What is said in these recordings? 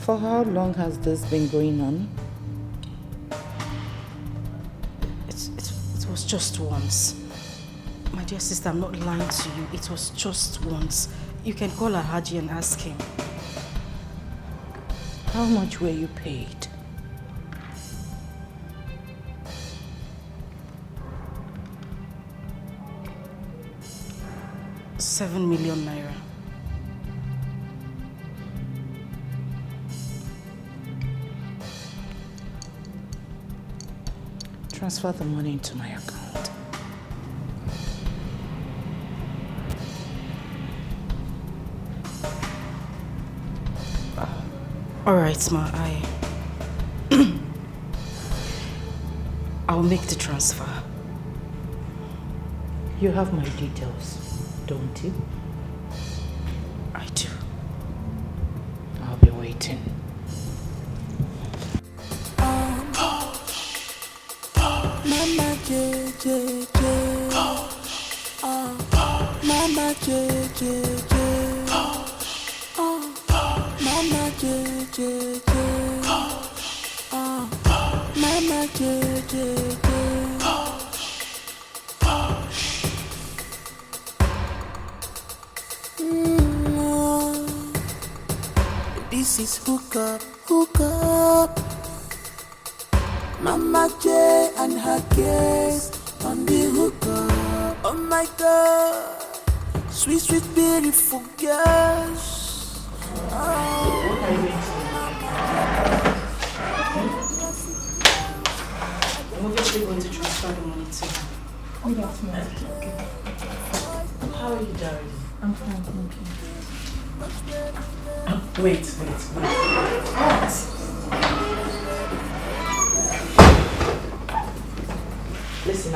For how long has this been going on? It was just once. My dear sister, I'm not lying to you. It was just once. You can call Alhaji and ask him. How much were you paid? ₦7 million. Transfer the money into my account. All right, Ma. I'll make the transfer. You have my details, don't you? I do. I'll be waiting. Mama J J J. Mama J J J. Mama J J J. Mama J J J. This is hook up. Mama J and her guest on the hookah. Oh my God, sweet, sweet, beautiful girls. What are you doing? I'm obviously going to transfer the money to her. Oh, that's nice. Okay. How are you, darling? I'm fine, thank you. Wait. What? Listen,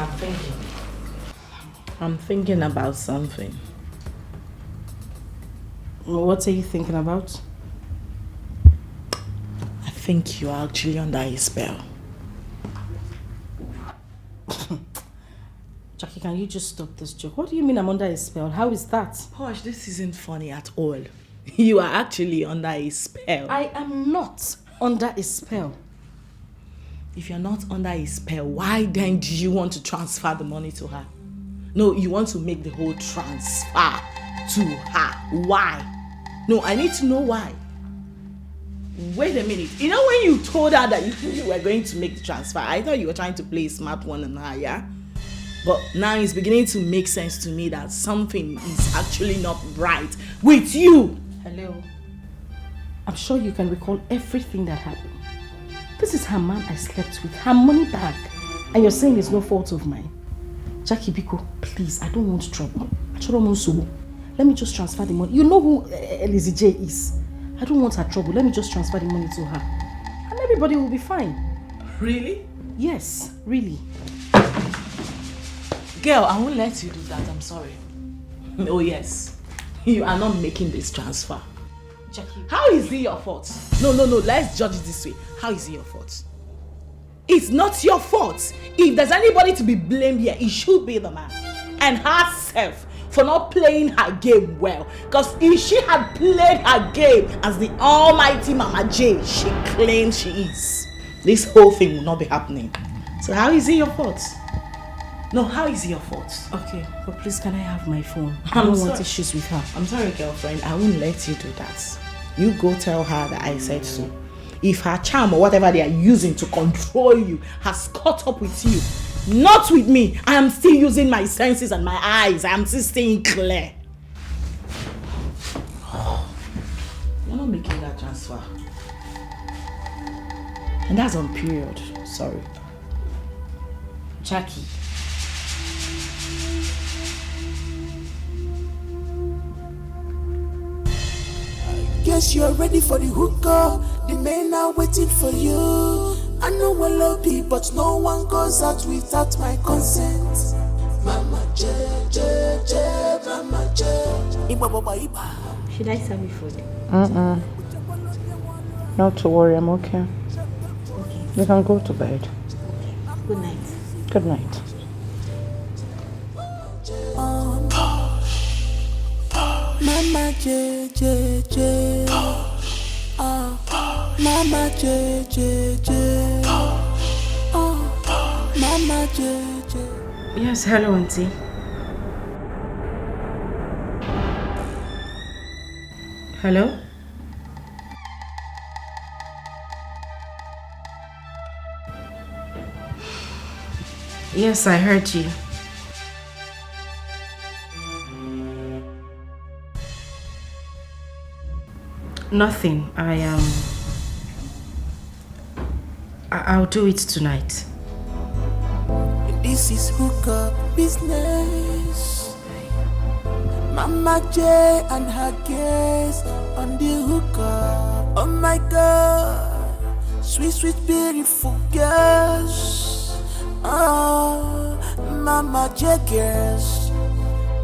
I'm thinking about something. What are you thinking about? I think you're actually under a spell. Jackie, can you just stop this joke? What do you mean I'm under a spell? How is that? Hush, this isn't funny at all. You are actually under a spell. I am not under a spell. If you're not under a spell, why then do you want to transfer the money to her? No, you want to make the whole transfer to her. Why? No, I need to know why. Wait a minute. You know when you told her that you were going to make the transfer, I thought you were trying to play a smart one on her, yeah? But now it's beginning to make sense to me that something is actually not right with you. Hello? I'm sure you can recall everything that happened. This is her man I slept with, her money bag. And you're saying it's no fault of mine. Jackie Biko, please, I don't want trouble. Let me just transfer the money. You know who Elizzy J is. I don't want her trouble. Let me just transfer the money to her. And everybody will be fine. Really? Yes, really. Girl, I won't let you do that. I'm sorry. Oh yes. You are not making this transfer. Jackie. How is it your fault? No. Let's judge it this way. How is it your fault? It's not your fault. If there's anybody to be blamed here, it should be the man. And herself for not playing her game well. Because if she had played her game as the almighty Mama J she claims she is, this whole thing will not be happening. So how is it your fault? No, how is it your fault? Okay, but please can I have my phone? I don't want issues with her. I'm sorry, girlfriend. I won't let you do that. You go tell her that I said so. If her charm or whatever they are using to control you has caught up with you, not with me, I am still using my senses and my eyes. I am still staying clear. You're not making that transfer. And that's on period. Sorry. Jackie. Guess you're ready for the hookah. The men are waiting for you. I know I love you, but no one goes out without my consent. Mama J, J, J, Mama J. Should I serve you food? Not to worry, I'm okay. Okay. You can go to bed. Good night. Good night. Mama J, J, J. Mama JJJ. Oh, Mama JJ. Yes, hello, Auntie. Hello? Yes, I heard you. Nothing. I'll do it tonight. This is hookup business. Mama J and her guests on the hookup. Oh my God, sweet, sweet, beautiful girls. Oh, Mama J girls,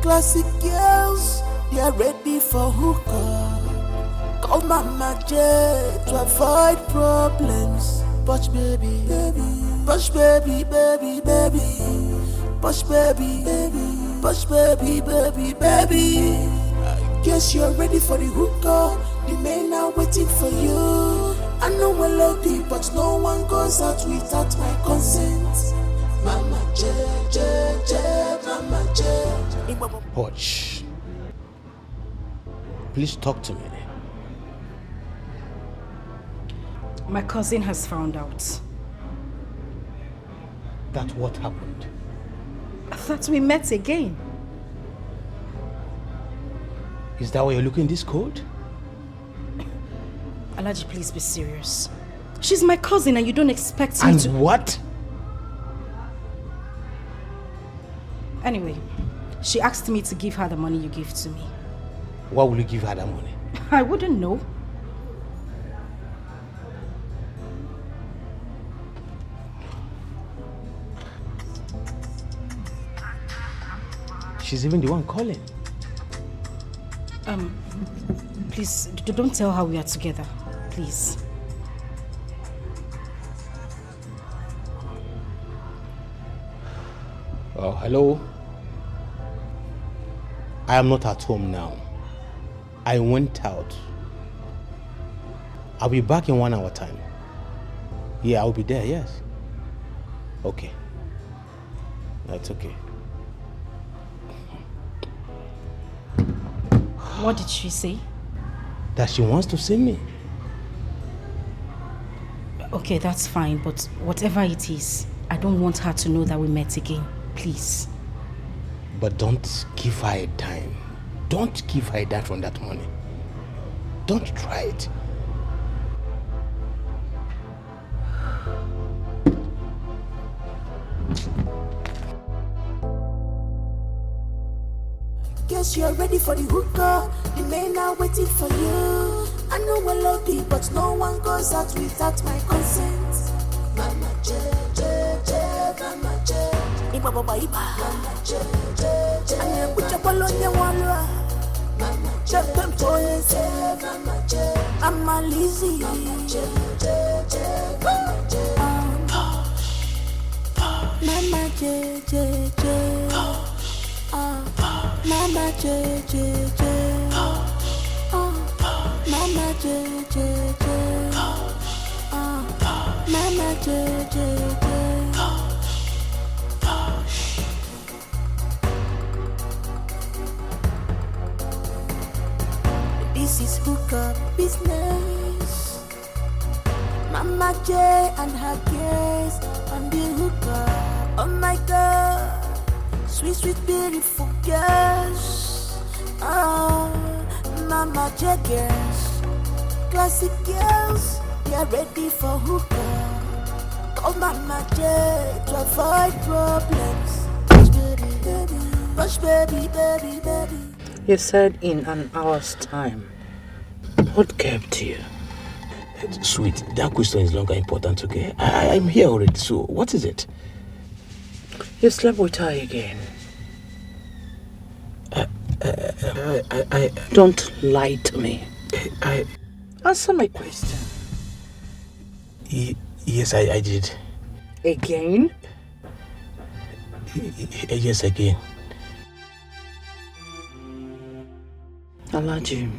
classic girls, they are ready for hookup. Call Mama J to avoid problems. Push baby, baby, push baby, baby, baby, push baby, baby, push baby, baby, baby. I guess you're ready for the hookup. The men are waiting for you. I know I love you, but no one goes out without my consent. Mama J, J, J, Mama J. Watch. Please talk to me. My cousin has found out. That what happened? That we met again. Is that why you're looking this cold? Alaji, please be serious. She's my cousin and you don't expect me to... And what? Anyway, she asked me to give her the money you gave to me. Why will you give her that money? I wouldn't know. She's even the one calling. Please, don't tell her we are together. Please. Oh, hello? I am not at home now. I went out. I'll be back in 1 hour time. Yeah, I'll be there, yes. Okay. That's okay. What did she say? That she wants to see me. Okay, that's fine, but whatever it is, I don't want her to know that we met again. Please. But don't give her a dime. Don't give her a dime from that money. Don't try it. Guess you're ready for the hookup. The men are waiting for you. I know I love you, but no one goes out without my consent. Mama J, J, J, Mama J. Iba baba iba. Mama J, J, J. Anya kucha balonya walwa. Mama J, Mama J. I'm a lazy. Mama J, J, J, Mama J. Mama J, J, J. Mama J, J, J. Mama J, J, J. Mama J, J, J. This is hookup business. Mama J and her guests on the hookup. Oh my God. Sweet, sweet, beautiful girls. Oh, Mama J girls. Classic girls, they are ready for hookup. Call Mama J to avoid problems. Push baby, baby, push baby, baby, baby. You said in an hour's time. What kept you? Sweet, that question is no longer important, okay? I'm here already, so what is it? You slept with her again. Don't lie to me. Answer my question. Yes, I did. Again? Yes, again. Alaji,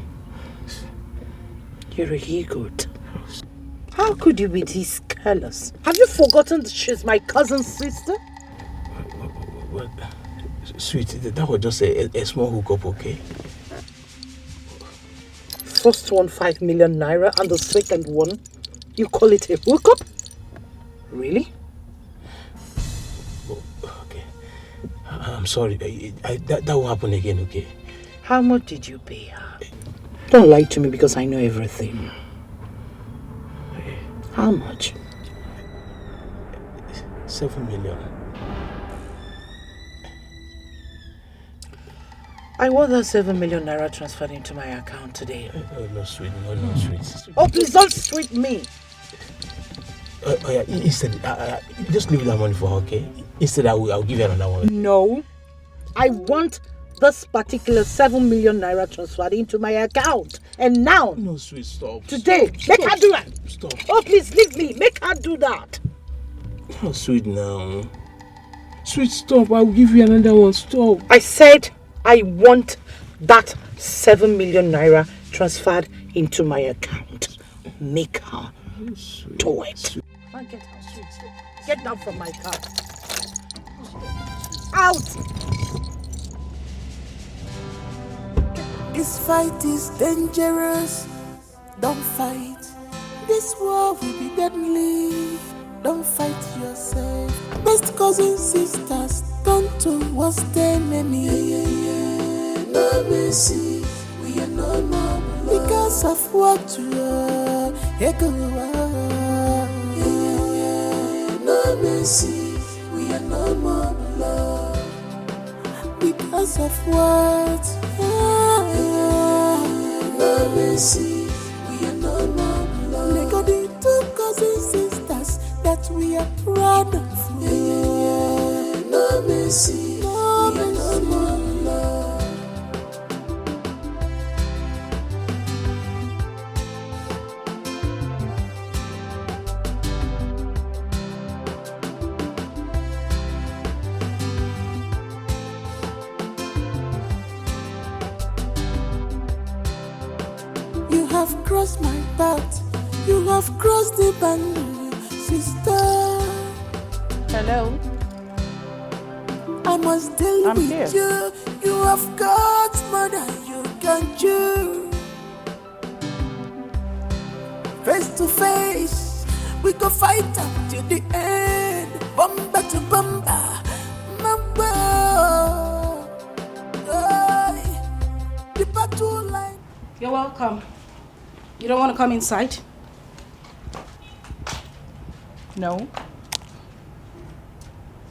you're really good. How could you be this careless? Have you forgotten that she's my cousin's sister? Well, sweet, that was just a small hookup, okay? First one 5 million naira and the second one, you call it a hookup? Really? Oh, okay. I'm sorry. That will happen again, okay? How much did you pay her? Don't lie to me because I know everything. How much? 7 million. I want that 7 million naira transferred into my account today. No, sweet. No, sweet. Oh, please don't sweet me. Yeah, instead, just leave that money for her, okay? Instead, I'll give you another one. No. I want this particular 7 million naira transferred into my account. And now. No, sweet, stop. Today. Make her do that. Stop. Oh, please leave me. Make her do that. No, sweet, now. Sweet, stop. I'll give you another one. Stop. I said I want that 7 million naira transferred into my account. Make her do it. Get out, sweet. Get down from my car. Out! This fight is dangerous. Don't fight. This war will be deadly. Don't fight yourself. Best cousins, sisters, turn towards the enemy. No mercy. We are no more because of what you are. No mercy. We are no more blood because of what. No mercy, we are no more blood. Let go the two cousins, sisters that we are proud of. No mercy, we are no more blood. You have crossed my path. You have crossed the boundary, sister. Hello? I must deal I'm with here. you. You have got more than you can chew. Face to face, we go fight up till the end. Bumper to bumper, number. The battle line. You're welcome. You don't want to come inside? No.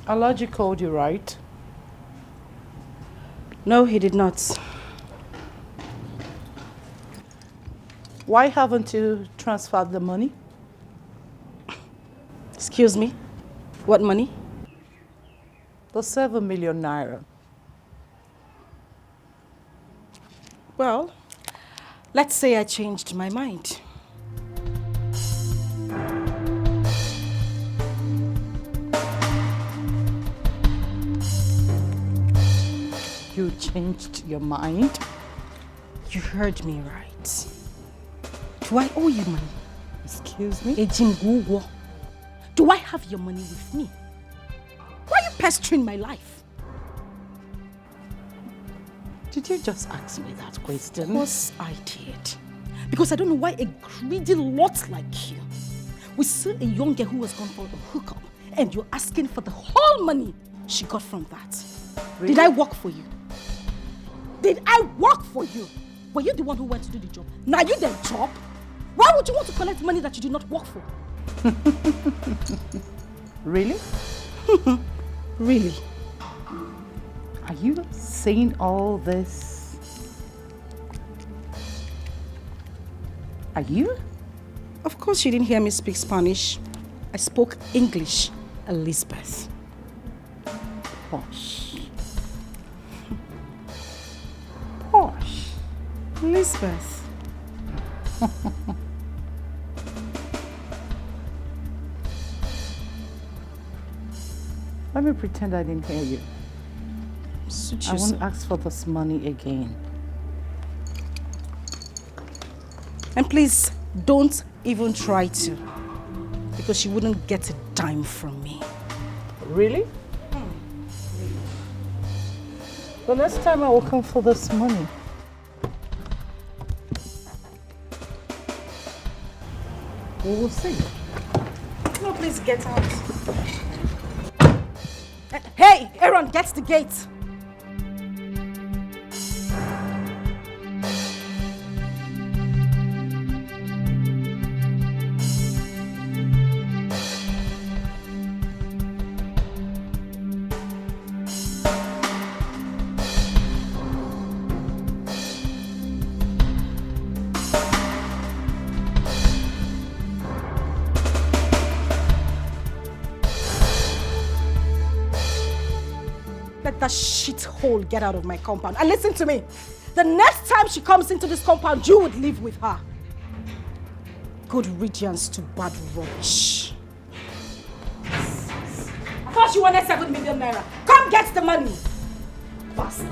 Allergy called you, right? No, he did not. Why haven't you transferred the money? Excuse me? What money? The 7 million naira. Well, let's say I changed my mind. You changed your mind? You heard me right. Do I owe you money? Excuse me? Ejimguwo. Do I have your money with me? Why are you pestering my life? Did you just ask me that question? Of course I did. Because I don't know why a greedy lot like you will see a young girl who has gone for a hookup and you're asking for the whole money she got from that. Really? Did I work for you? Did I work for you? Were you the one who went to do the job? Now you the job? Why would you want to collect money that you did not work for? Really? Really? Are you saying all this? Are you? Of course you didn't hear me speak Spanish. I spoke English, Elizabeth. Posh. Posh. Elizabeth. Let me pretend I didn't hear you. Suit I yourself. won't ask for this money again. And please, don't even try to. because she wouldn't get a dime from me. Really? The next time I will come for this money. We will see. No, please get out. Hey, Aaron, get the gate. Let that shithole get out of my compound. And listen to me. The next time she comes into this compound, you would live with her. Good riddance to bad rubbish. I thought you wanted 7 million naira. Come get the money. Bastard.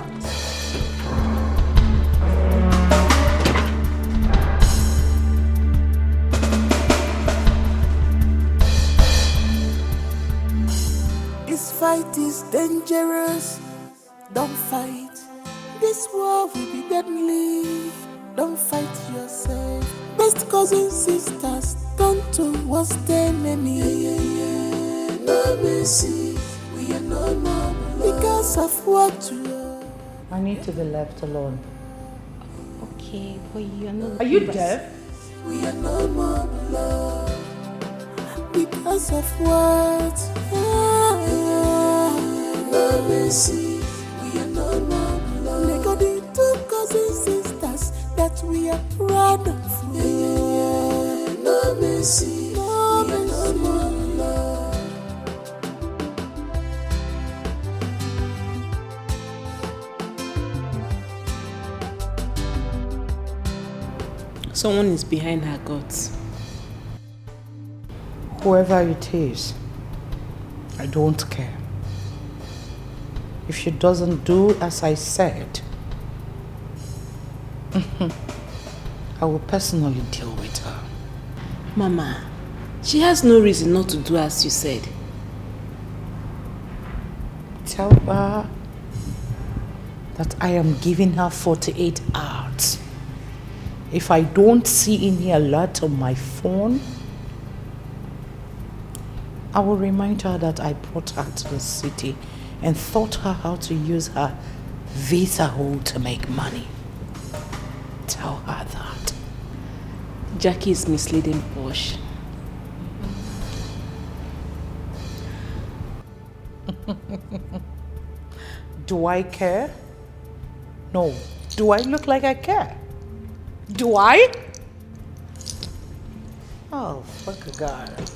This fight is dangerous. Don't fight. This war will be deadly. Don't fight yourself. Best cousins, sisters, turn to worst enemy. No mercy. We are no more because of what you are. I need to be left alone. Okay, but you are not. Are you deaf? We are no more love because of what? No mercy. We are no more love. They got the 2 cousins, sisters that we are proud of. No mercy. No mercy. We are no more love. Someone is behind her guts. Whoever it is, I don't care. If she doesn't do as I said, I will personally deal with her. Mama, she has no reason not to do as you said. Tell her that I am giving her 48 hours. If I don't see any alert on my phone, I will remind her that I brought her to the city and taught her how to use her visa hole to make money. Tell her that. Jackie is misleading Posh. Do I care? No. Do I look like I care? Do I? Oh, fuck a god.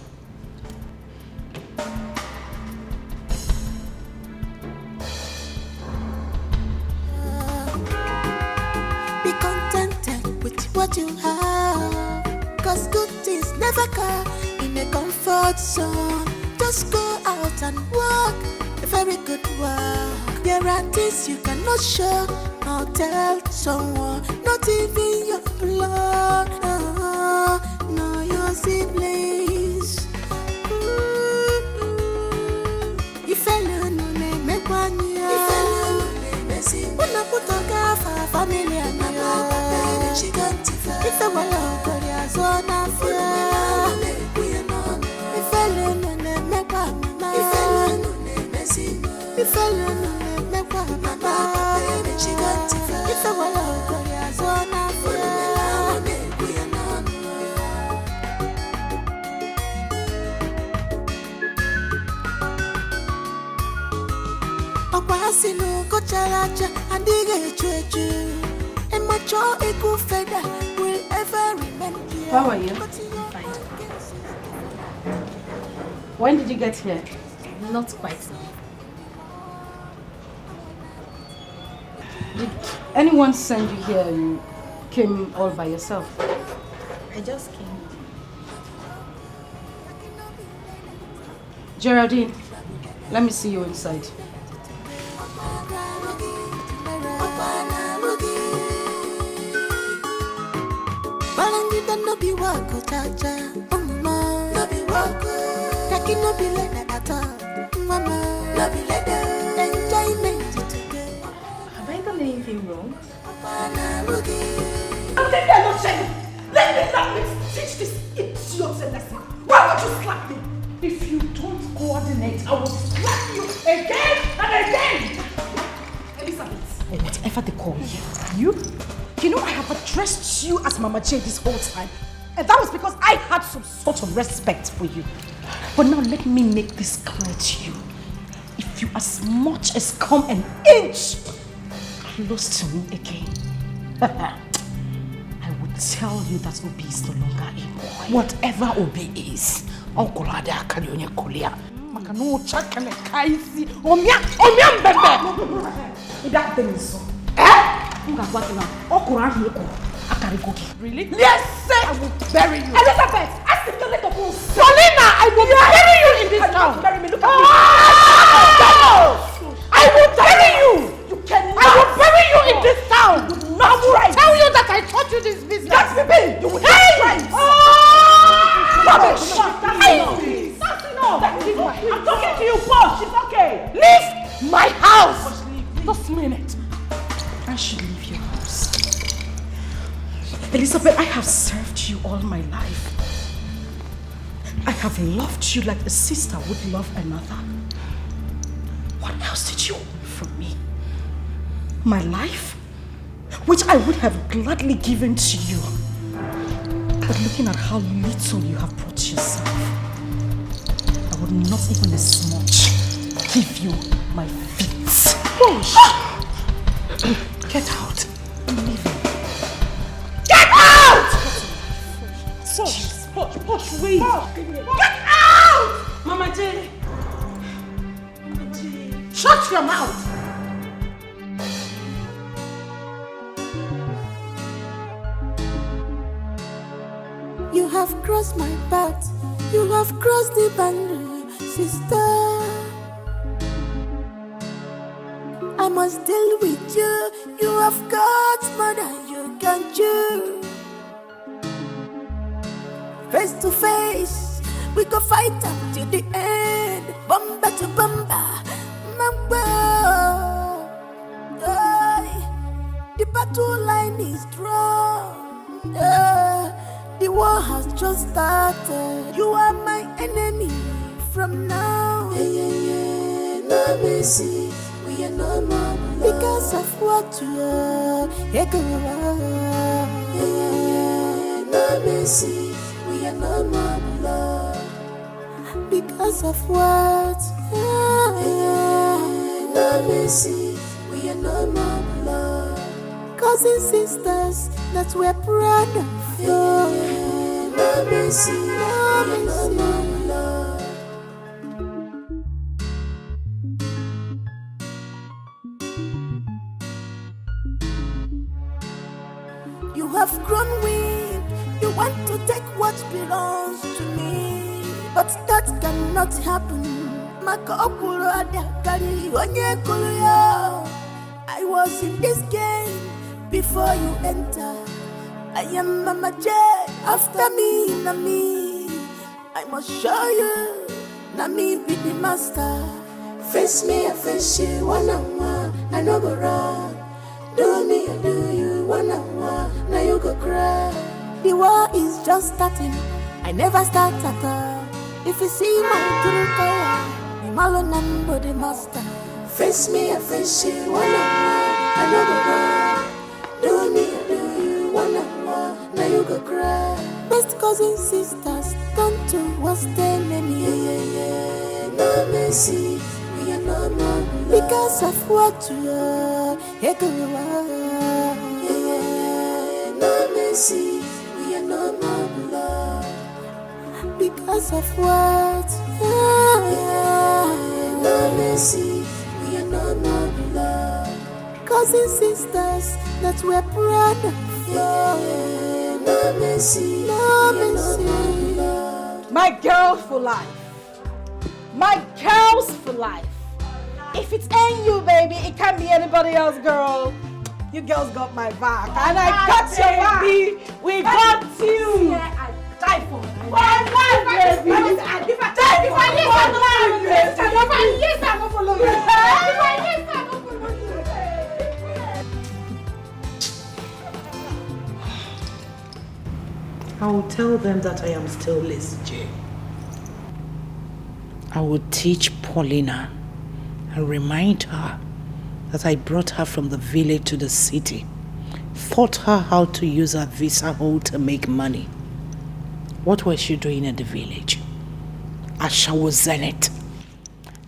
Be contented with what you have, 'cause good things never come in a comfort zone. Just go out and work a very good work. There are things you cannot show or tell someone, not even your blood, no your siblings. If alone no make one year, if alone messy, una put a gafa family and she got if I will go there zona fear. If alone no make one, if alone messy, if alone no make one, she got if I will go there zona fear. Okwasinu kocharacha andige chuechu. Mature equal feather will ever remain here. How are you? Fine. When did you get here? Not quite now. Did anyone send you here? You came all by yourself? I just came. Geraldine, let me see you inside. No be work, chacha. No be work, Making no be like that at all. Mama, no be like that. Enjoyment today. Have I done anything wrong? Mama, I'm telling you, I'm not sharing. Let me not teach this idiot next man. Why would you slap me? If you don't coordinate, I will slap you again and again. Elizabeth. Or whatever they call you. You know I have addressed you as Mama J this whole time. And that was because I had some sort of respect for you. But now let me make this clear to you. If you as much as come an inch close to me again, I would tell you that Obi is no longer a boy. Whatever Obi is, Uncle Ade akari onye kolia. Maka no chakele kaisi. Omia mbebe. That thing is so. Really? Yes, sir. I will bury you. Elizabeth, ask the to go. Paulina, I will bury you in this town. Bury me. Look at me. I will bury you. You cannot. I will bury you in this town. I will tell you that I taught you this business. That's the thing. You will hey! Rubbish. That's enough. I'm talking to you, boss. It's okay. Leave my house. This minute. I should leave your house. Elizabeth, I have served you all my life. I have loved you like a sister would love another. What else did you want from me? My life? Which I would have gladly given to you. But looking at how little you have brought yourself, I would not even as much give you my feet. Get out. I'm leaving. Get out! Push, wait. Get out! Mama J. Mama J. Shut your mouth. you have crossed my path. You have crossed the boundary, sister. I must deal with you. You have got more than you can chew. Face to face, we go fight until the end. Bumper to bumper, mamba. The battle line is strong. The war has just started. You are my enemy from now. No mercy. We are no more because of what you are. No mercy. We are no more blood because of what? No mercy. We are no more blood. Cousins, sisters, that we're proud of. No mercy. No mercy. You have grown weak. You want to take what belongs to me, but that cannot happen. I was in this game before you enter. I am Mama J. After me, na me. I must show you. Na me be the master. Face me, I face you one on one. I no go wrong. Do me, I do you one on one. Now you go cry. The war is just starting. I never start at all. If you see my true color, the malo number the master. Face me, I face you one on one. I no go wrong. Do me, I do you one on one. Now you go cry. Best cousins, sisters, turn to what's the name? No mercy. We are no more blood because of what you are. No mercy. We are no more blood because of what? No mercy. We are no more blood. Cousins, sisters, that we're proud of. No mercy. No mercy. My girl for life. My girls for life. If it ain't you, baby, it can't be anybody else, girl. You girls got my back. And I got your back. We got you. I die for you. If I Tell them that I am still Liz J. I will teach Paulina and remind her that I brought her from the village to the city, taught her how to use her visa hole to make money. What was she doing in the village? Ashawo Zenith.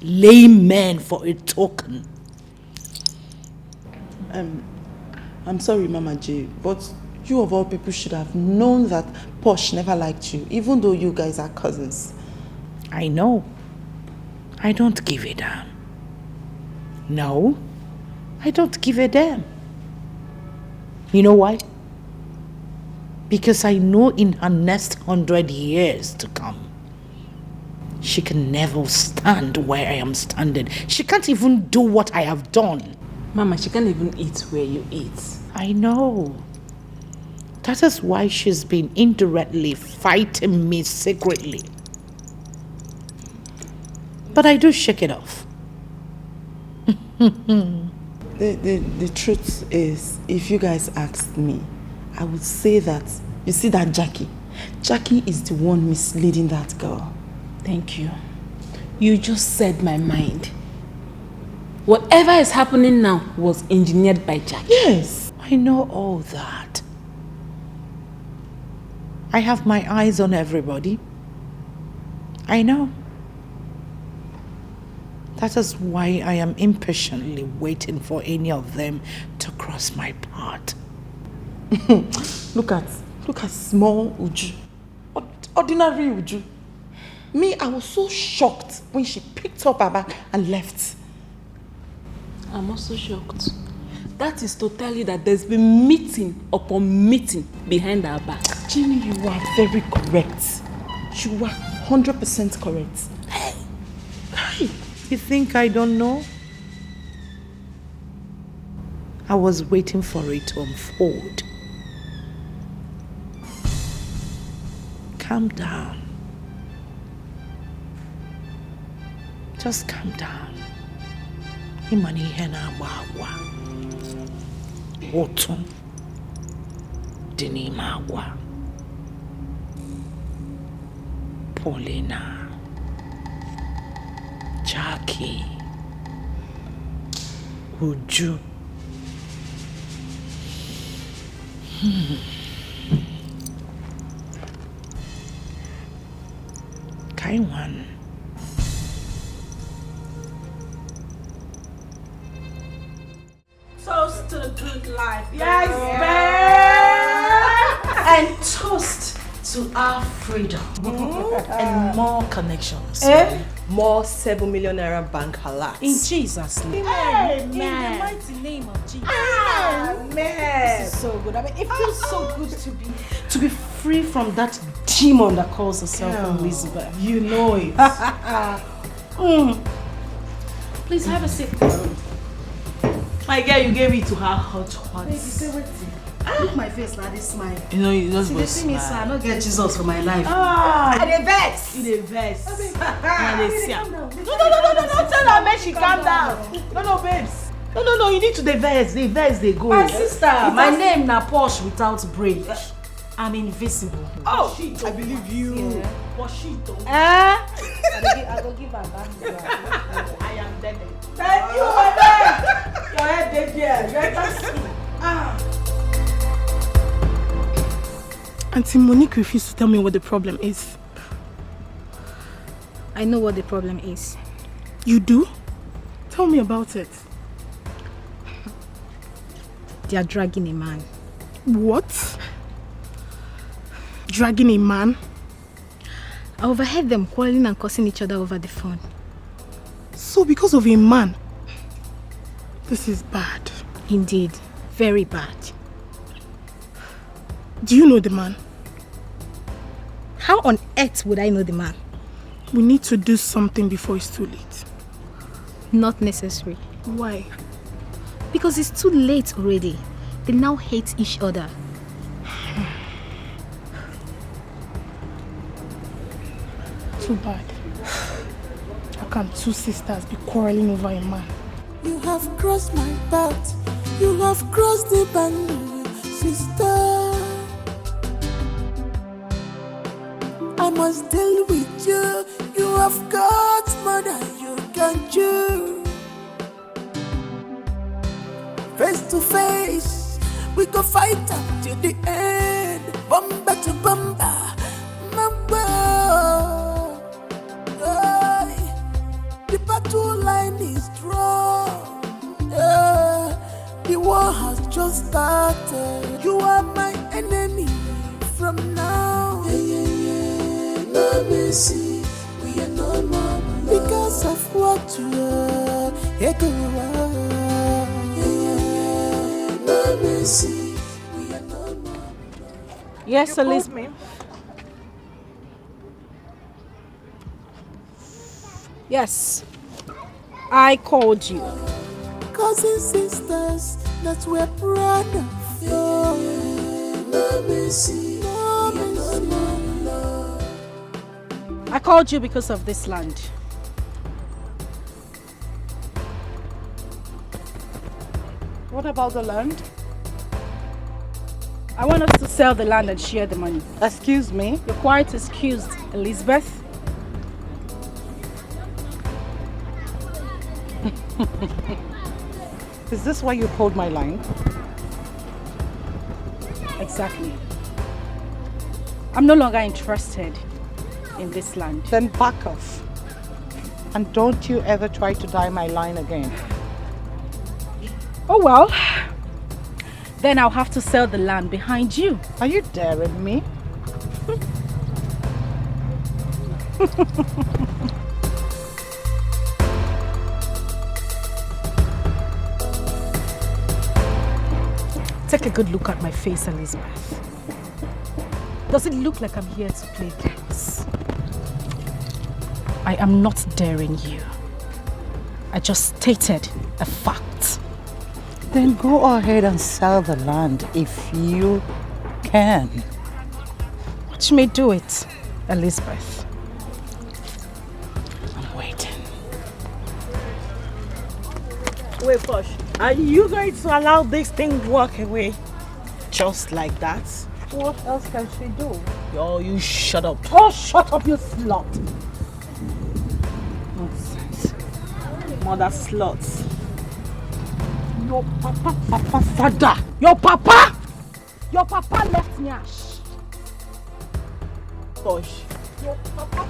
Laymen for a token. I'm sorry, Mama J, but you of all people should have known that Posh never liked you, even though you guys are cousins. I know. I don't give a damn. No, I don't give a damn. You know why? Because I know in her next 100 years to come, she can never stand where I am standing. She can't even do what I have done. Mama, she can't even eat where you eat. I know. That is why she's been indirectly fighting me secretly. But I do shake it off. The truth is, if you guys asked me, I would say that, you see that Jackie? Jackie is the one misleading that girl. Thank you. You just said my mind. Whatever is happening now was engineered by Jackie. Yes. I know all that. I have my eyes on everybody. I know. That is why I am impatiently waiting for any of them to cross my path. Look at small Uju. Ordinary Uju. Me, I was so shocked when she picked up her bag and left. I'm also shocked. That is to tell you that there's been meeting upon meeting behind our back. Jimmy, you are very correct. You are 100% correct. Hey! You think I don't know? I was waiting for it to unfold. Calm down. Just calm down. Imani hena wawa. Wotum. Dini mawa. Paulina. Jackie. Uju. Kaiwan. Toast to the good life. Yes, babe! And toast to our freedom. And more connections. More 7 million naira bank halas. In Jesus' name. Amen. In the mighty name of Jesus. Amen. This is so good. I mean, it feels so good to be free from that demon that calls herself Elizabeth. You know it. Please have a seat. My girl, you gave it to her hot. Baby, say what? Look my face like this smile. You know, you just See, go they see me, sir. I don't get Jesus for my life. Ah, And they vex. in a verse. And Baby, they see calm her. down. No, tell her, make she calm down. No, babes. No, you need to the verse, they go. My sister, my name na Posh without brain. I'm invisible. Oh, I believe you. Yeah. Poshito. I go give her back. I am dead. Thank you, madam. Your head dead here. Let us see. Auntie Monique refused to tell me what the problem is. I know what the problem is. You do? Tell me about it. They are dragging a man. What? Dragging a man? I overheard them quarreling and cursing each other over the phone. So because of a man? This is bad. Indeed, very bad. Do you know the man? How on earth would I know the man? We need to do something before it's too late. Not necessary. Why? Because it's too late already. They now hate each other. Too bad. How can two sisters be quarreling over a man? You have crossed my path. You have crossed the boundary, sister. I must deal with you. You have got more than you can chew. Face to face, we go fight until the end. Bumper to bumper, mamba. The battle line is drawn. The war has just started. You are my enemy from now. No mercy, we are no more because of what you are. No mercy, we are no more. Yes, Elizabeth. Yes, I called you. Cousins, sisters that we're proud of. No mercy, no mercy. I called you because of this land. What about the land? I want us to sell the land and share the money. Excuse me? You're quite excused, Elizabeth. Is this why you called my line? Exactly. I'm no longer interested in this land. Then back off. And don't you ever try to die my line again. Oh well. Then I'll have to sell the land behind you. Are you daring me? Take a good look at my face, Elizabeth. Does it look like I'm here to play games? I am not daring you. I just stated a fact. Then go ahead and sell the land if you can. Watch me do it, Elizabeth. I'm waiting. Wait, Posh. Are you going to allow this thing to walk away? Just like that? What else can she do? Yo, you shut up. Oh, shut up, you slut! Nonsense. Mother sluts. Your papa, father! Your papa! Your papa left me ash. Posh. Your papa.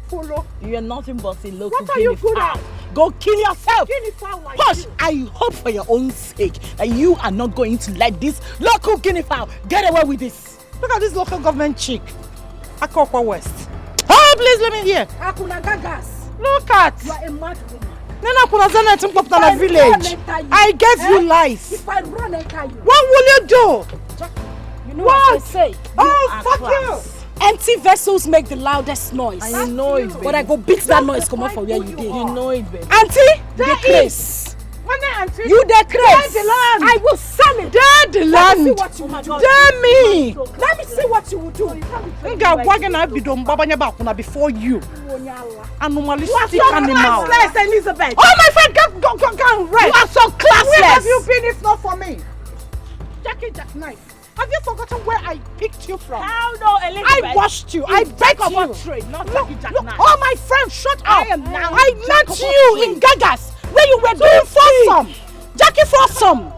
Follow. You are nothing but a local What are you good fowl. at? Go kill yourself! Guinea fowl like Posh, you. I hope for your own sake that you are not going to let this local guinea fowl get away with this. Look at this local government chick. Akokwa West. Oh, please let me hear. Akuna gagas. Look at. You are a mad woman. Nana kuna zana tinkopta na village. I gave you lies. If I run enter you. What will you do? Jackie, you know What? what I say? Oh, fuck class. you. Empty vessels make the loudest noise. And you know it, baby. But I go beat that noise come out from where you did. You know it, baby. Auntie, the There craze. Auntie. You the craze. the land. I will sell it. The Let me see land. what you will do. Dare me. Let me see what you will do. Nga wagon I be done babanya bakuna before you. Animalistic animal. Classless, Elizabeth. Oh my friend, go and rest. You are so classless. Where have you been if not for me? Jackie Jackknife. Have you forgotten where I picked you from? How no, Elizabeth? I washed you. I begged Jack you. of all trade, not Jackie Jackknife. Oh my friend, shut up. I am now I Jack met of all you trade. in Gagas where you were doing foursome. Jackie foursome.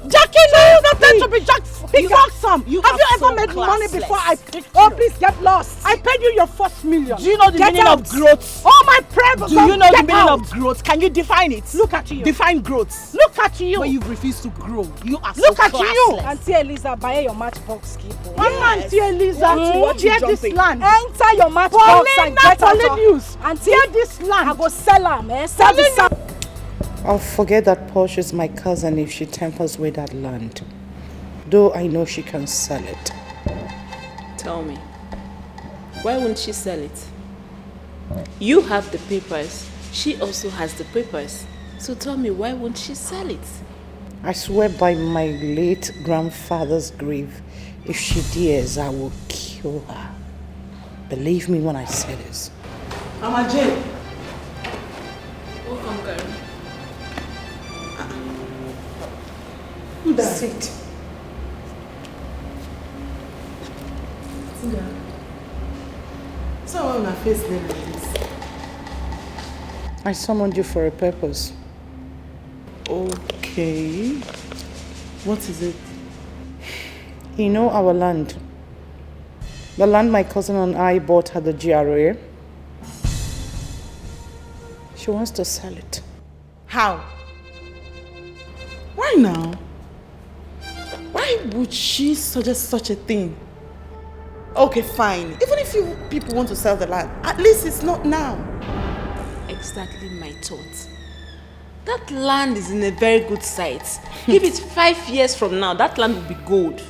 Jackie knows nothing to be Jack foursome. You Have are you ever so made money classless. before I picked you? Oh, please get lost. I paid you your first million. Do you know the Get meaning out. of growth? Oh my friend, Do you know the get meaning out. of growth? Can you define it? Look at you. Define growth. Look at you. When you refuse to grow, you are Look so at you. classless. Auntie Eliza, buy your matchbox key. Auntie Eliza, What you get this jumping? land. Enter your matchbox and get out of News. Auntie, Get this land. I go sell am, eh? Sell the sound. I'll forget that Porsche is my cousin if she tampers with that land. Though I know she can sell it. Tell me, why won't she sell it? You have the papers. She also has the papers. So tell me, why won't she sell it? I swear by my late grandfather's grave, if she dares, I will kill her. Believe me when I say this. Mama Jane. Welcome, girl. Sit. So on her face name like this. I summoned you for a purpose. Okay. What is it? You know our land. The land my cousin and I bought at the GRA. She wants to sell it. How? Why now? Why would she suggest such a thing? Okay, fine. Even if you people want to sell the land, at least it's not now. Exactly my thoughts. That land is in a very good site. Give it 5 years from now, that land will be gold.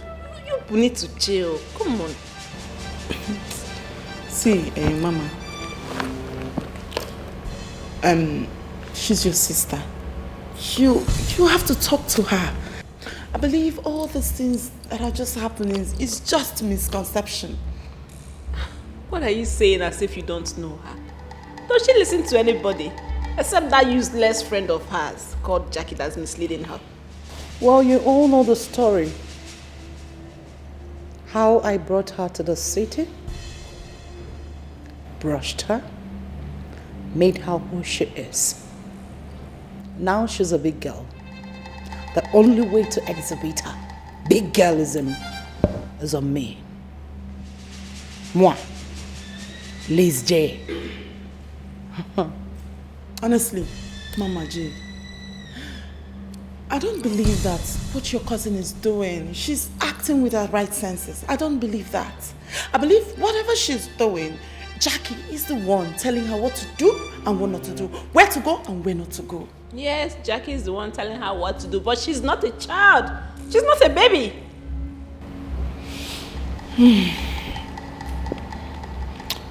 You need to chill. Come on. See, Mama. She's your sister. You have to talk to her. I believe all these things that are just happening is just misconception. What are you saying as if you don't know her? Does she listen to anybody? Except that useless friend of hers called Jackie that's misleading her. Well, you all know the story. How I brought her to the city, brushed her, made her who she is. Now she's a big girl. The only way to exhibit her big girlism is on me. Moi, Liz J. Honestly, Mama J, I don't believe that what your cousin is doing, she's acting with her right senses. I don't believe that. I believe whatever she's doing, Jackie is the one telling her what to do and what not to do, where to go and where not to go. Yes, Jackie is the one telling her what to do, but she's not a child. She's not a baby.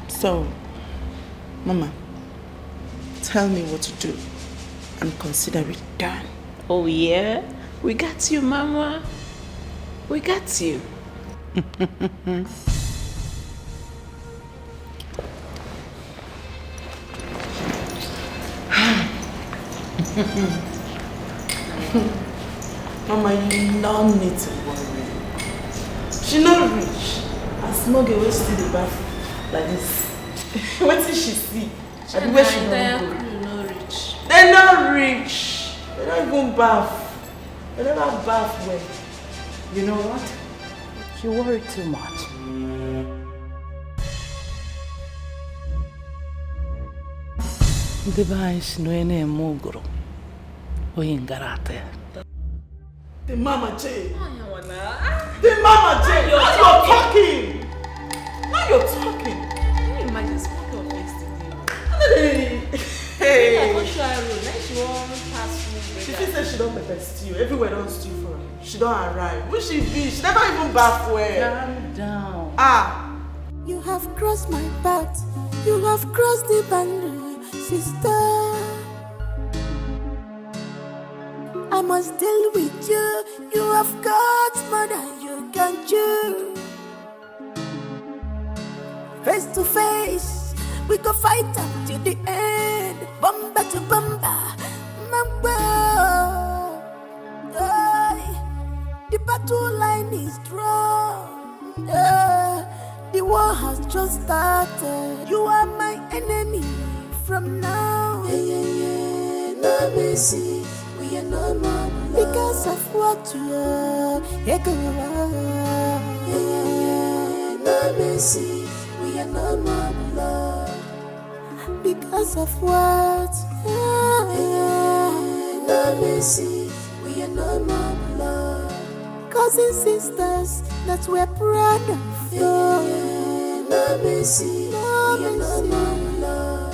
So, Mama, tell me what to do and consider it done. Oh yeah? We got you, Mama. We got you. Mama, you don't need to worry. She not rich. As small girl will see the bath like this. What did she see? And where she don't go? Not rich. They're not rich. They don't even bath. They never bath well. You know what? You worry too much. The banks no ene mugro. Oyingarate. The Mama J. The Mama J. Now you're talking. Now you're talking. Can you imagine smoking of yesterday? Hey. She She said she don't pepper stew. Everywhere don't stew for her. She don't arrive. Who she be? She never even bath well. Calm down. Ah. You have crossed my path. You have crossed the boundary, sister. I must deal with you. You have got more than you can chew. Face to face, we go fight up to the end. Bumper to bumper, mamba. The battle line is drawn. The war has just started. You are my enemy from now. No mercy. We are no more because of what you are. No mercy. We are no more blood because of what. No mercy. We are no more blood. Cousins, sisters that we're proud of. No mercy. No we are no more blood.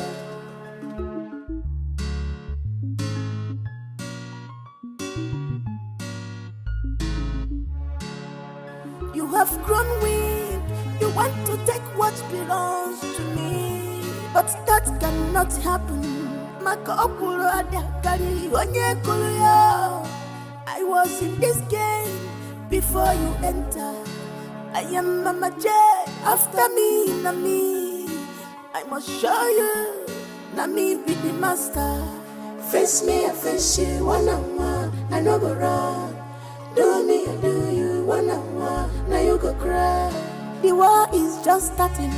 You have grown weak. You want to take what belongs to me, but that cannot happen. I was in this game before you enter. I am Mama J. After me, na me. I must show you. Na me be the master. Face me, I face you. One on one, I no go run. Do me, I do you. One on one, now you go cry. The war is just starting.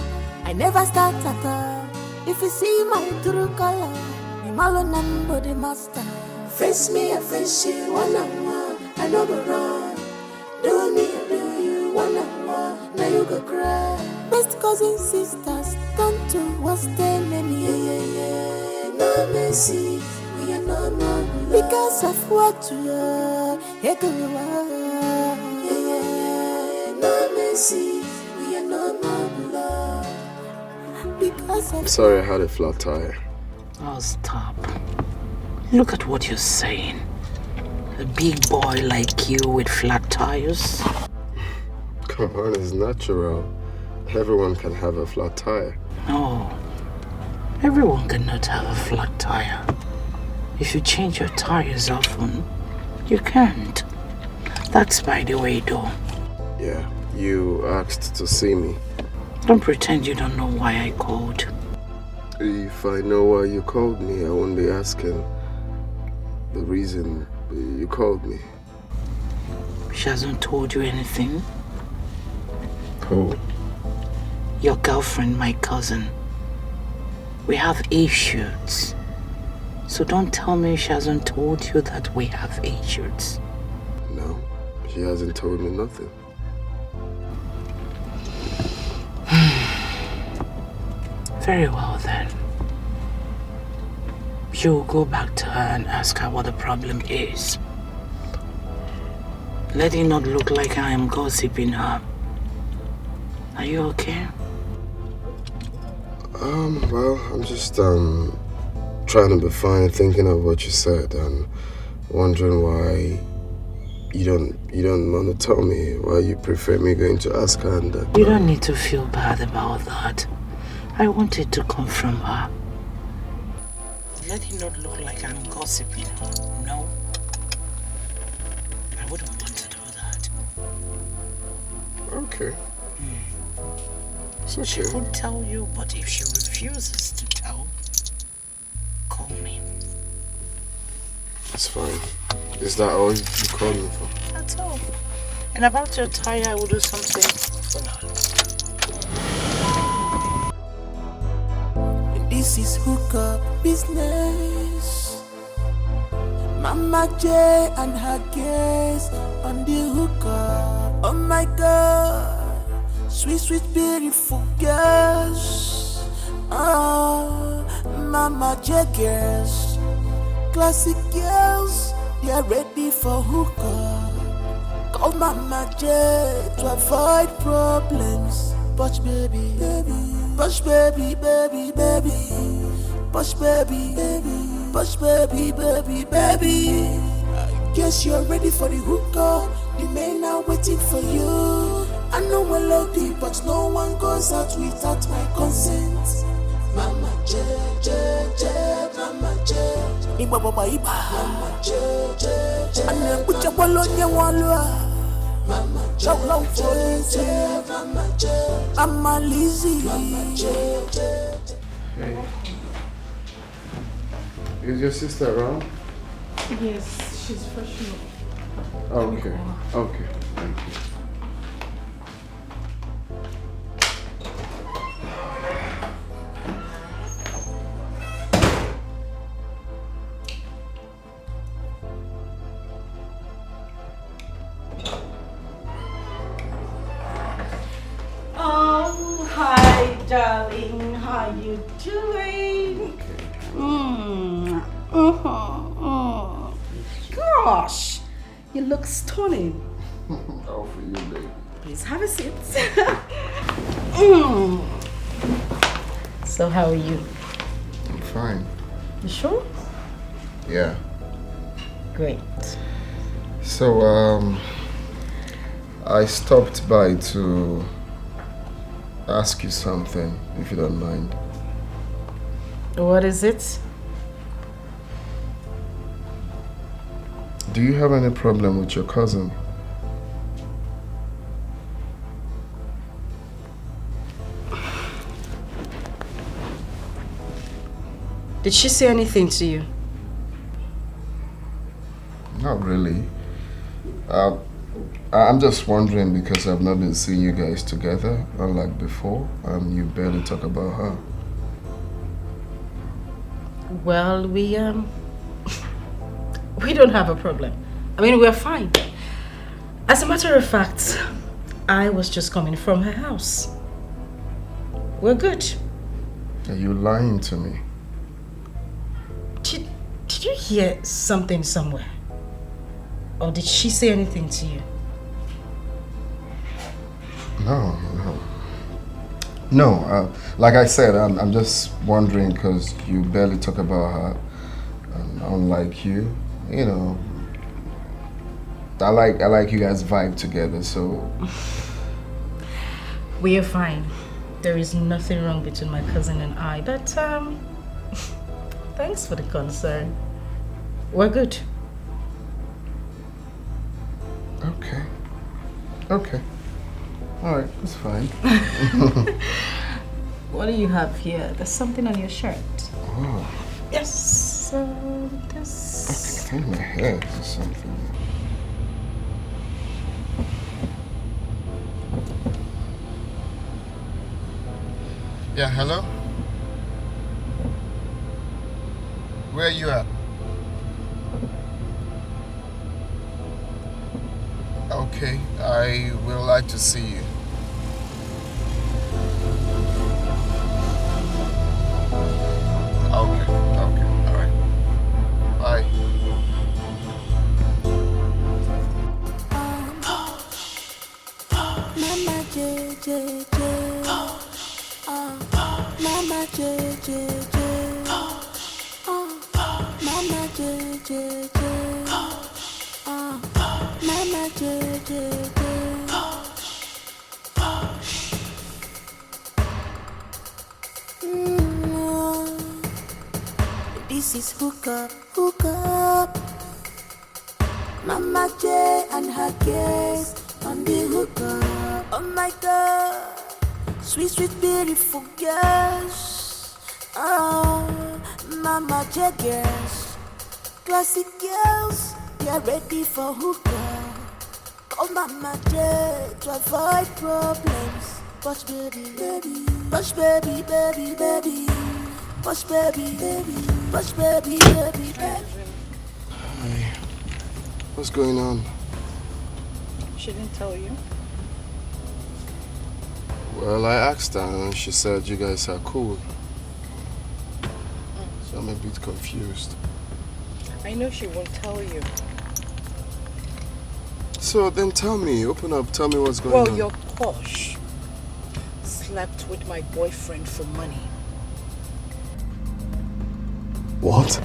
I never start at all. If you see my true color, I'm all on number the master. Face me, I face you, one-on-one. I know go run. Do me, I do you, one-on-one. Now you go cry. Best cousin sisters, turn to what's their name? Yeah. No mercy, we are no more. Because of what you are, yeah. No mercy, we are no more love. Because I'm sorry I had a flat tire. Oh, stop. Look at what you're saying. A big boy like you with flat tires? Come on, it's natural. Everyone can have a flat tire. No. Everyone cannot have a flat tire. If you change your tires often, you can't. That's by the way, though. Yeah, you asked to see me. Don't pretend you don't know why I called. If I know why you called me, I won't be asking the reason you called me. She hasn't told you anything? Who? Your girlfriend, my cousin. We have issues. So don't tell me she hasn't told you that we have issues. No, she hasn't told me nothing. Very well then. You go back to her and ask her what the problem is. Let it not look like I am gossiping her. Are you okay? Well, I'm just trying to be fine, thinking of what you said and wondering why you don't want to tell me, why you prefer me going to ask her and You don't need to feel bad about that. I wanted to come from her. Let it not look like I'm gossiping her. No. I wouldn't want to do that. Okay. It's okay. She could tell you, but if she refuses to tell, call me. It's fine. Is that all you called me for? That's all. And about your tire, I will do something for now. This is hookup business. Mama J and her guests on the hookup. Oh my God, sweet, sweet, beautiful girls. Oh, Mama J girls, classic girls, they are ready for hookup. Call Mama J to avoid problems. Push baby, baby. Push baby, baby, baby. Push baby, baby. Push baby, baby, baby. I guess you're ready for the hookup. The men are waiting for you. I know I love you, but no one goes out without my consent. Mama J, Mama J. Iba baba iba. Mama J. Ane kucha bolonya walwa. Mama J, Mama J, I'm Lizzie. Mama J. Hey. Is your sister around? Yes, she's freshening up. Okay. Okay. Thank you. Oh, hi, darling. How you doing? Gosh, you look stunning. All for you, baby. Please have a seat. So how are you? I'm fine. You sure? Yeah. Great. So, I stopped by to ask you something, if you don't mind. What is it? Do you have any problem with your cousin? Did she say anything to you? Not really. I'm just wondering because I've not been seeing you guys together, unlike before, and you barely talk about her. Well, we don't have a problem. I mean, we're fine. As a matter of fact, I was just coming from her house. We're good. Are you lying to me? Did you hear something somewhere? Or did she say anything to you? No. No, like I said, I'm just wondering because you barely talk about her. Unlike you, you know, I like you guys vibe together, so. We are fine. There is nothing wrong between my cousin and I, but thanks for the concern. We're good. Okay. All right, that's fine. What do you have here? There's something on your shirt. Oh. Yes, this. I think my hair or something. Yeah, hello? Where are you at? Okay, I would like to see you. Okay, all right. Bye. Mama JJ, Mama JJ, Mama JJ, Mama JJ. This is hook up. Mama J and her guest on the hook up. Oh my God, sweet, beautiful girls. Oh, Mama J girls, classic girls, they are ready for hook up. Oh Mama J to avoid problems. Push baby, push baby, push baby, push baby. Hi. What's going on? She didn't tell you? Well, I asked her and she said you guys are cool. So I'm a bit confused. I know she won't tell you. So then tell me, open up, tell me what's going on. Well, your posh slept with my boyfriend for money. What?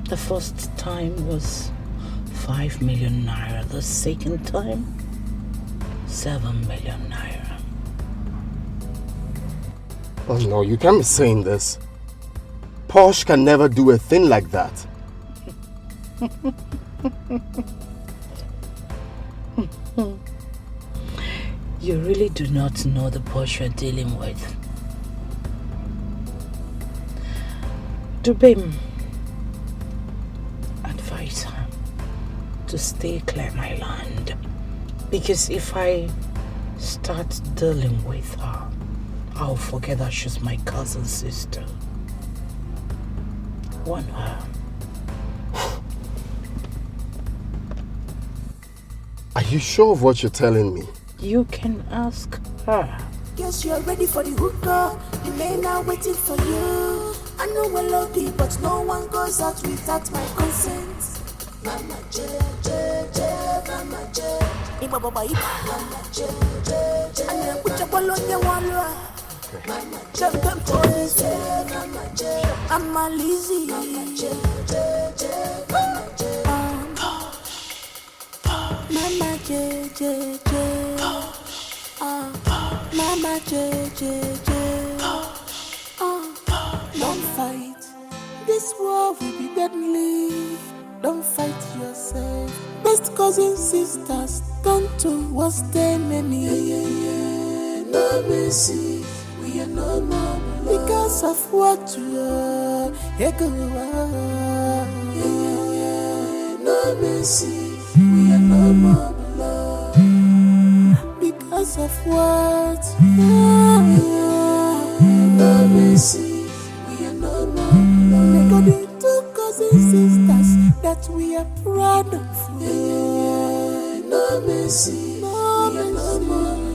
The first time was 5 million naira. The second time, 7 million naira. Oh no, you can't be saying this. Posh can never do a thing like that. You really do not know the Posh you're dealing with. Dubem, advise her to stay clear my land. Because if I start dealing with her, I'll forget that she's my cousin's sister. Warn her. Are you sure of what you're telling me? You can ask her. Guess you're ready for the hookah. The men are waiting for you. I know I love you, but no one goes out without my consent. Mama J, Mama J. Mama J, and then put your ball on your wall. Mama J, Mama J. I'm a Lizzie. Mama J, Mama J. Mama J, Mama J. Don't fight. This war will be deadly. Don't fight yourself. Best cousins, sisters, turn to what's the enemy. No mercy. We are no more because of what you are. No no mercy, we are no more beloved. Because of what? No mercy, we are no more beloved. They got the two cousin sisters that we are proud of. No mercy, we are no more beloved.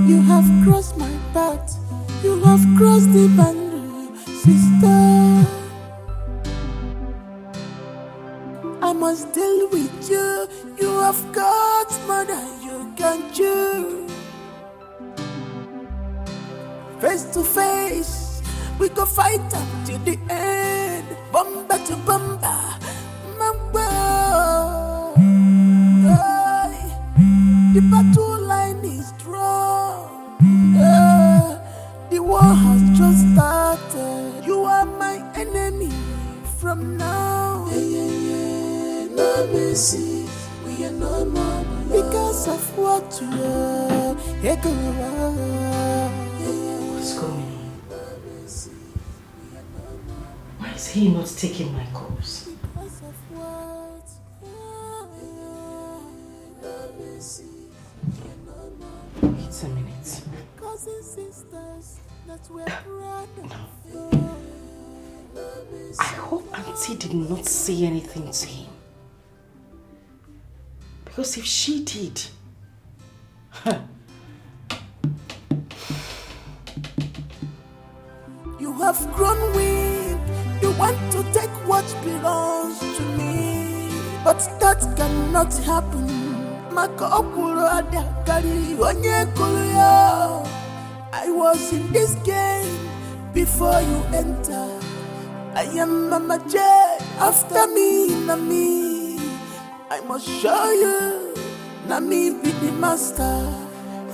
You have crossed my path, you have crossed the boundary, sister. I must deal with you, you have got more than you can chew. Face to face, we go fight up to the end, bumper to bumper, mamba. The battle line is strong. The war has just started. You are my enemy from now. No mercy, we are no more because of what you are. What's going on? Why is he not taking my calls? Because of what? No mercy. Wait a minute. Cousin sisters that were proud of. I hope Auntie did not say anything to him. Because if she did... You have grown weak. You want to take what belongs to me. But that cannot happen. I was in this game before you enter. I am Mama J. After me, Nami. I must show you. Nami be the master.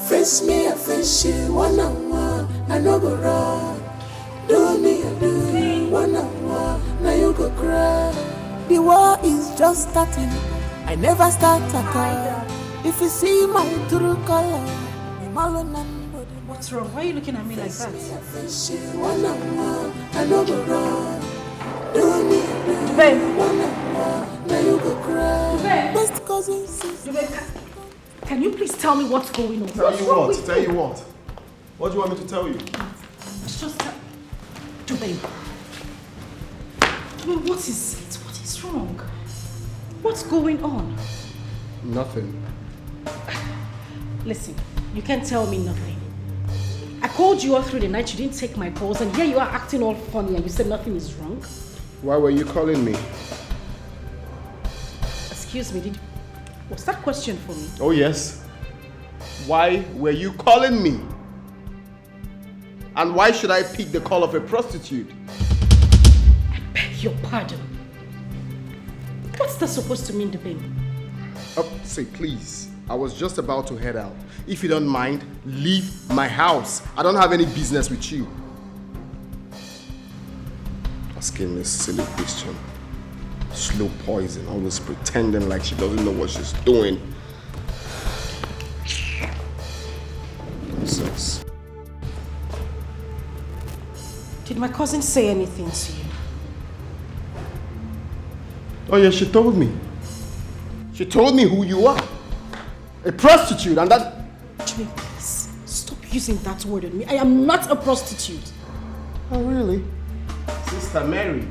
Face me, I face you. One on one, I no go wrong. Do me, I do you. One on one, now you go cry. The war is just starting. I never start a car. If you see my true color, what's wrong? Why are you looking at me like that? Best cousin, can you please tell me what's going on? Tell you what? Tell you what? What do you want me to tell you? Just tell... Dubé, what is it? What is wrong? What's going on? Nothing. Listen, you can't tell me nothing. I called you all through the night, you didn't take my calls, and here you are acting all funny and you said nothing is wrong. Why were you calling me? Excuse me, was that question for me? Oh yes. Why were you calling me? And why should I pick the call of a prostitute? I beg your pardon. What's that supposed to mean, Dubé? Oh, say please. I was just about to head out. If you don't mind, leave my house. I don't have any business with you. Asking me a silly question. Slow poison, always pretending like she doesn't know what she's doing. Nonsense. Did my cousin say anything to you? Oh yeah, she told me. She told me who you are. A prostitute, and that... Jimmy, please, stop using that word on me. I am not a prostitute. Oh, really? Sister Mary,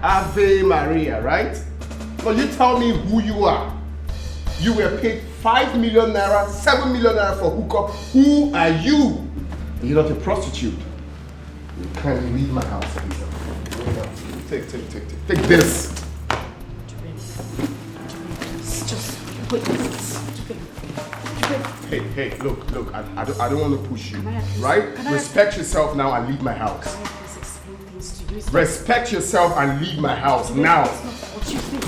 Ave Maria, right? Well, you tell me who you are. You were paid 5 million naira, 7 million naira for hookup. Who are you? You're not a prostitute. You can't leave my house, Lisa. Take this. Just wait. Hey, look, I don't want to push you, right? Respect yourself now and leave my house. Can I please explain things to you? Respect yourself and leave my house now. That's not what you think.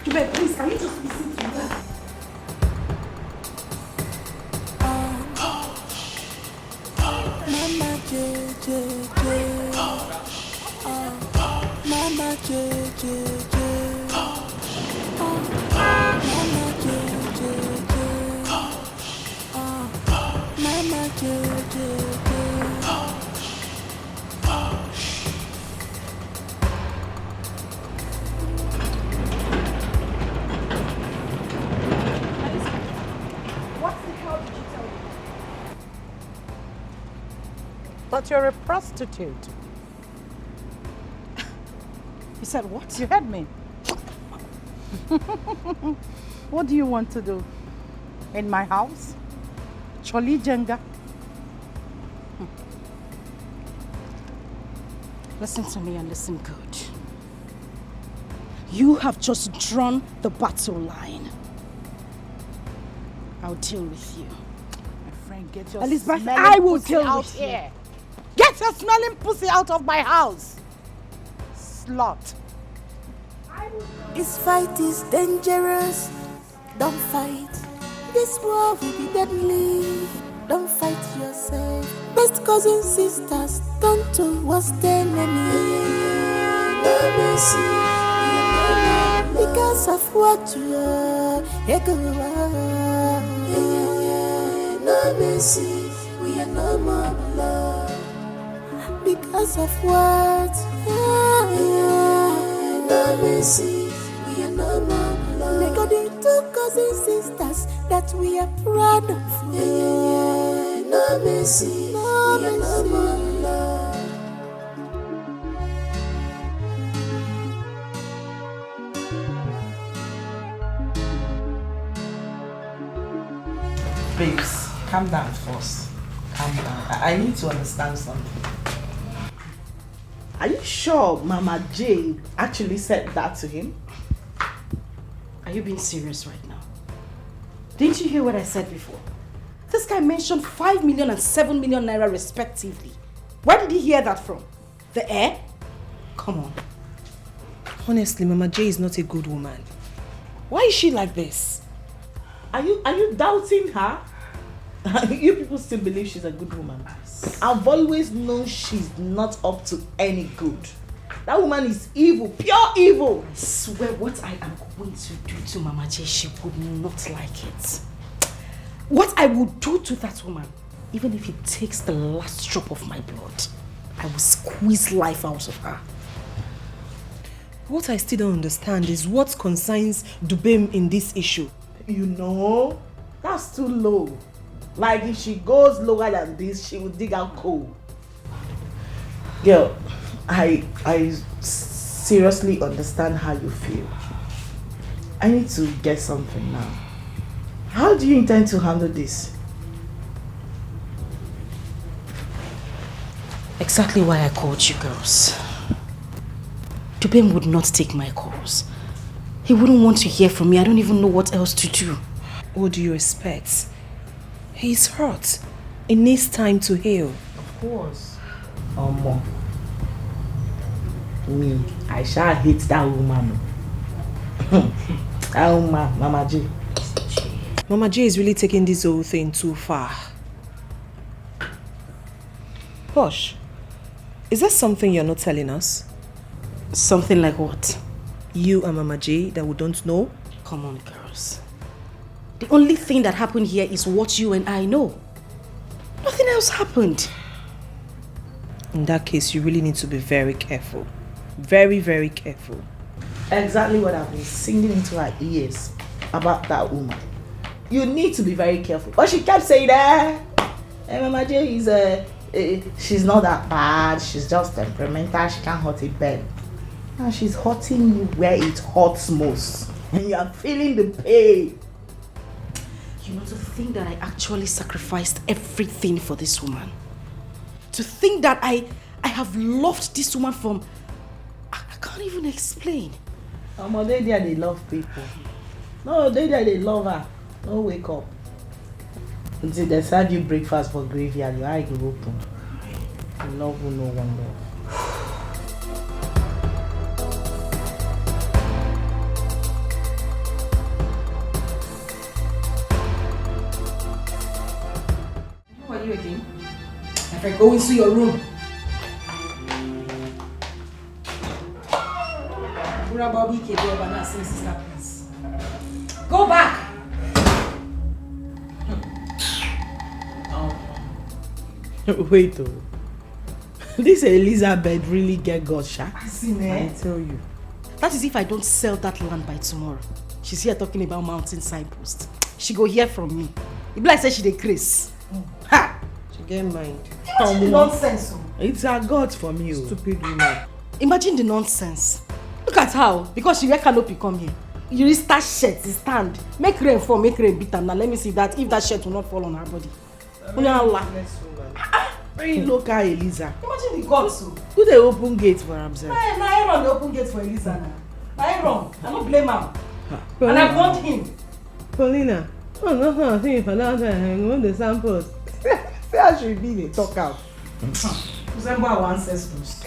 Jubé, please, can you just listen to me? Mama J. But you're a prostitute. You said what? You heard me. What do you want to do? In my house? Choli Jenga? Listen to me and listen good. You have just drawn the battle line. I'll deal with you. My friend, get your Elizabeth, smelling I will pussy deal out with you. here. Get your smelling pussy out of my house. Slut. This fight is dangerous. Don't fight. This war will be deadly. Don't fight yourself. Best cousins, sisters, turn to worst enemy. No mercy. Because of what you are. No mercy. We are no more love. Because of what? No mercy. We are no more love. They got the two cousins, sisters that we are proud of. No mercy. No mercy. We are no more love. Babes, calm down first. Calm down. I need to understand something. Are you sure Mama J actually said that to him? Are you being serious right now? Didn't you hear what I said before? This guy mentioned 5 million and 7 million naira respectively. Where did he hear that from? The air? Come on. Honestly, Mama J is not a good woman. Why is she like this? Are you doubting her? You people still believe she's a good woman. I've always known she's not up to any good. That woman is evil, pure evil. I swear what I am going to do to Mama J, she would not like it. What I will do to that woman, even if it takes the last drop of my blood, I will squeeze life out of her. What I still don't understand is what concerns Dubem in this issue. You know, that's too low. Like if she goes lower than this, she will dig out coal. Girl, I seriously understand how you feel. I need to get something now. How do you intend to handle this? Exactly why I called you girls. Dubem would not take my calls. He wouldn't want to hear from me. I don't even know what else to do. What do you expect? He's hurt. It needs time to heal. Of course. Me, I shall hate that woman. That woman, Mama J. Mama J is really taking this whole thing too far. Posh, is there something you're not telling us? Something like what? You and Mama J that we don't know? Come on, girls. The only thing that happened here is what you and I know. Nothing else happened. In that case, you really need to be very careful. Very, very careful. Exactly what I've been singing into her ears about that woman. You need to be very careful. But she kept saying that Mama J is she's not that bad. She's just temperamental. She can't hurt a bed. Now she's hurting you where it hurts most. And you are feeling the pain. You know, to think that I actually sacrificed everything for this woman. To think that I have loved this woman from... I can't even explain. They love people. No, they love her. No, wake up. Until they serve you breakfast for graveyard, your eye will open. You love who no one love. Who are you again? If I go into your room. Sister, please. Go back! Wait, oh. This Elizabeth really get God, Sha. I tell you. That is if I don't sell that land by tomorrow. She's here talking about mountain signpost. She go hear from me. It be like say she dey craze. Ha! She get mind. Imagine the nonsense. It's a God for me. Stupid woman. Imagine the nonsense. Look at how, because she wear canopy come here. You start shirt, stand. Make rain fall, make rain beat her. Now let me see that if that shirt will not fall on her body. Very local Eliza. Imagine the gods. Who they open gate for himself? Hey, now Aaron they open gate for Eliza now. Aaron, I don't blame him. And I want him. Paulina, no, see if I don't want the samples. See how she be, they talk out. Resemble our ancestors.